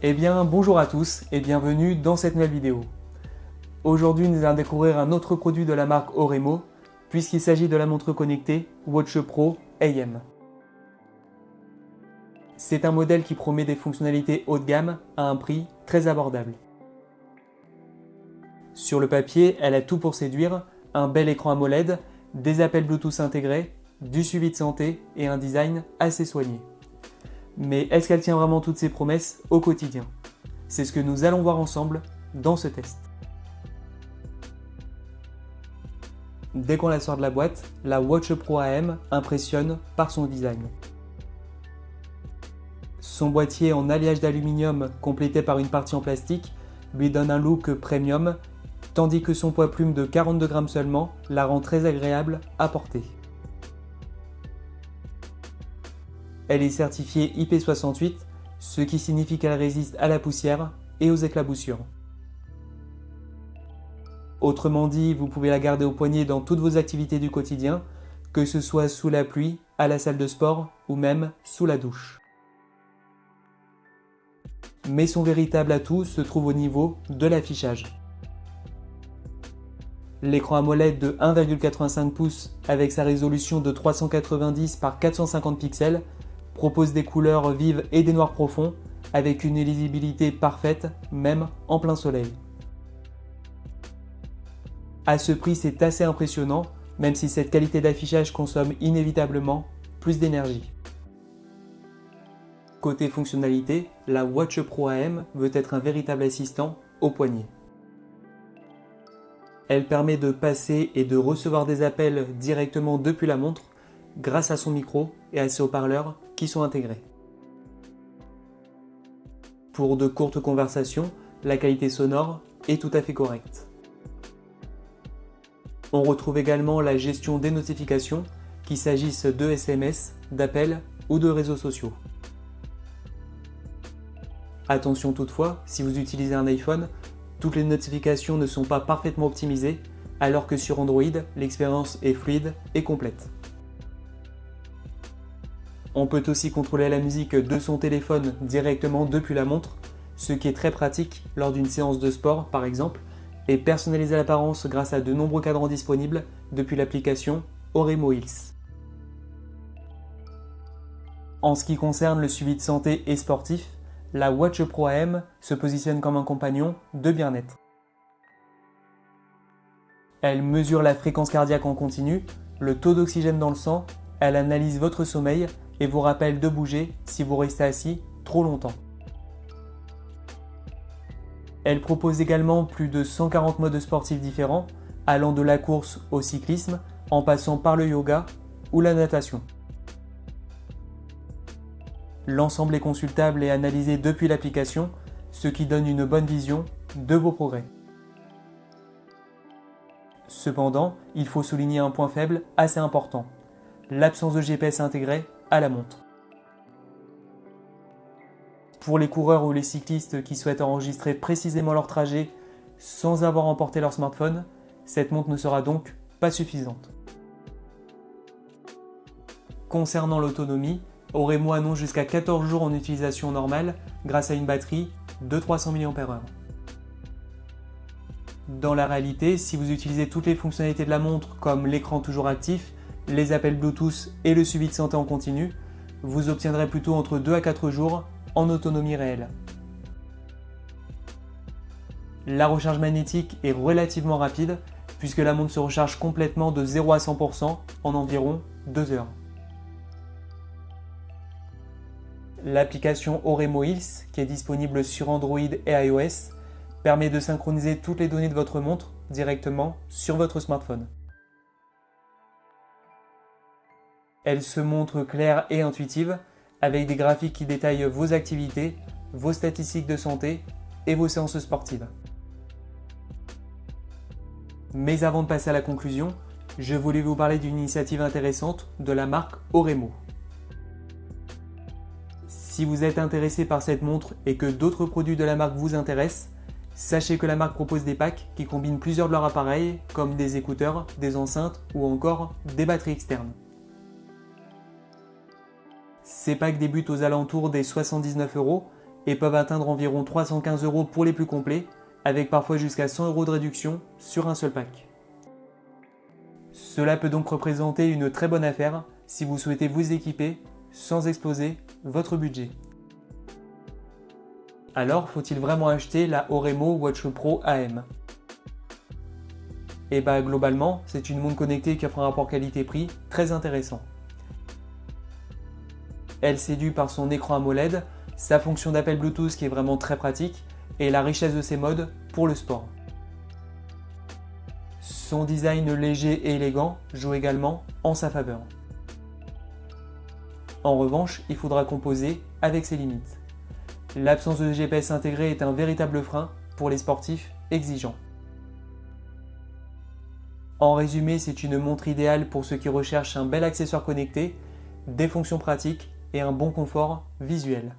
Eh bien bonjour à tous et bienvenue dans cette nouvelle vidéo. Aujourd'hui nous allons découvrir un autre produit de la marque Oremo puisqu'il s'agit de la montre connectée Watch Pro AM. C'est un modèle qui promet des fonctionnalités haut de gamme à un prix très abordable. Sur le papier, elle a tout pour séduire, un bel écran AMOLED, des appels Bluetooth intégrés, du suivi de santé et un design assez soigné. Mais est-ce qu'elle tient vraiment toutes ses promesses au quotidien? C'est ce que nous allons voir ensemble dans ce test. Dès qu'on la sort de la boîte, la Watch Pro AM impressionne par son design. Son boîtier en alliage d'aluminium complété par une partie en plastique lui donne un look premium, tandis que son poids plume de 42 grammes seulement la rend très agréable à porter. Elle est certifiée IP68, ce qui signifie qu'elle résiste à la poussière et aux éclaboussures. Autrement dit, vous pouvez la garder au poignet dans toutes vos activités du quotidien, que ce soit sous la pluie, à la salle de sport ou même sous la douche. Mais son véritable atout se trouve au niveau de l'affichage. L'écran AMOLED de 1,85 pouces avec sa résolution de 390 par 450 pixels propose des couleurs vives et des noirs profonds avec une lisibilité parfaite même en plein soleil. À ce prix, c'est assez impressionnant même si cette qualité d'affichage consomme inévitablement plus d'énergie. Côté fonctionnalité, la Watch Pro AM veut être un véritable assistant au poignet. Elle permet de passer et de recevoir des appels directement depuis la montre grâce à son micro et à ses haut-parleurs qui sont intégrés. Pour de courtes conversations, la qualité sonore est tout à fait correcte. On retrouve également la gestion des notifications, qu'il s'agisse de SMS, d'appels ou de réseaux sociaux. Attention toutefois, si vous utilisez un iPhone, toutes les notifications ne sont pas parfaitement optimisées, alors que sur Android, l'expérience est fluide et complète. On peut aussi contrôler la musique de son téléphone directement depuis la montre, ce qui est très pratique lors d'une séance de sport par exemple, et personnaliser l'apparence grâce à de nombreux cadrans disponibles depuis l'application Oremo Hills. En ce qui concerne le suivi de santé et sportif, la Watch Pro AM se positionne comme un compagnon de bien-être. Elle mesure la fréquence cardiaque en continu, le taux d'oxygène dans le sang, elle analyse votre sommeil et vous rappelle de bouger si vous restez assis trop longtemps. Elle propose également plus de 140 modes sportifs différents, allant de la course au cyclisme, en passant par le yoga ou la natation. L'ensemble est consultable et analysé depuis l'application, ce qui donne une bonne vision de vos progrès. Cependant, il faut souligner un point faible assez important, l'absence de GPS intégré à la montre. Pour les coureurs ou les cyclistes qui souhaitent enregistrer précisément leur trajet sans avoir emporté leur smartphone, cette montre ne sera donc pas suffisante. Concernant l'autonomie, Oremo annonce jusqu'à 14 jours en utilisation normale grâce à une batterie de 300 mAh. Dans la réalité, si vous utilisez toutes les fonctionnalités de la montre comme l'écran toujours actif, les appels Bluetooth et le suivi de santé en continu, vous obtiendrez plutôt entre 2 à 4 jours en autonomie réelle. La recharge magnétique est relativement rapide puisque la montre se recharge complètement de 0 à 100% en environ 2 heures. L'application Oremo Hills, qui est disponible sur Android et iOS, permet de synchroniser toutes les données de votre montre directement sur votre smartphone. Elle se montre claire et intuitive, avec des graphiques qui détaillent vos activités, vos statistiques de santé et vos séances sportives. Mais avant de passer à la conclusion, je voulais vous parler d'une initiative intéressante de la marque Oremo. Si vous êtes intéressé par cette montre et que d'autres produits de la marque vous intéressent, sachez que la marque propose des packs qui combinent plusieurs de leurs appareils, comme des écouteurs, des enceintes ou encore des batteries externes. Ces packs débutent aux alentours des 79 € et peuvent atteindre environ 315 € pour les plus complets, avec parfois jusqu'à 100 € de réduction sur un seul pack. Cela peut donc représenter une très bonne affaire si vous souhaitez vous équiper sans exploser votre budget. Alors, faut-il vraiment acheter la Oremo Watch Pro AM? Et bah globalement, c'est une montre connectée qui offre un rapport qualité-prix très intéressant. Elle séduit par son écran AMOLED, sa fonction d'appel Bluetooth qui est vraiment très pratique et la richesse de ses modes pour le sport. Son design léger et élégant joue également en sa faveur. En revanche, il faudra composer avec ses limites. L'absence de GPS intégré est un véritable frein pour les sportifs exigeants. En résumé, c'est une montre idéale pour ceux qui recherchent un bel accessoire connecté, des fonctions pratiques et un bon confort visuel.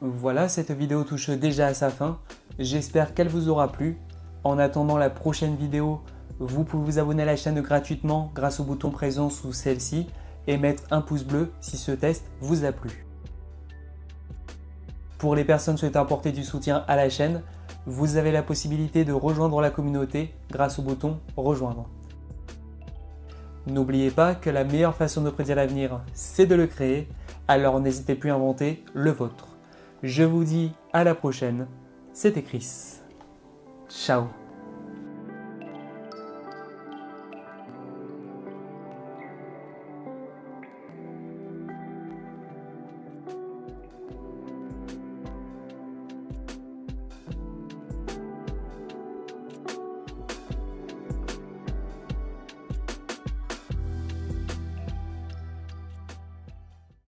Voilà, cette vidéo touche déjà à sa fin. J'espère qu'elle vous aura plu. En attendant la prochaine vidéo, vous pouvez vous abonner à la chaîne gratuitement grâce au bouton présent sous celle-ci et mettre un pouce bleu si ce test vous a plu. Pour les personnes souhaitant apporter du soutien à la chaîne, vous avez la possibilité de rejoindre la communauté grâce au bouton rejoindre. N'oubliez pas que la meilleure façon de prédire l'avenir, c'est de le créer, alors n'hésitez plus à inventer le vôtre. Je vous dis à la prochaine, c'était Chris. Ciao.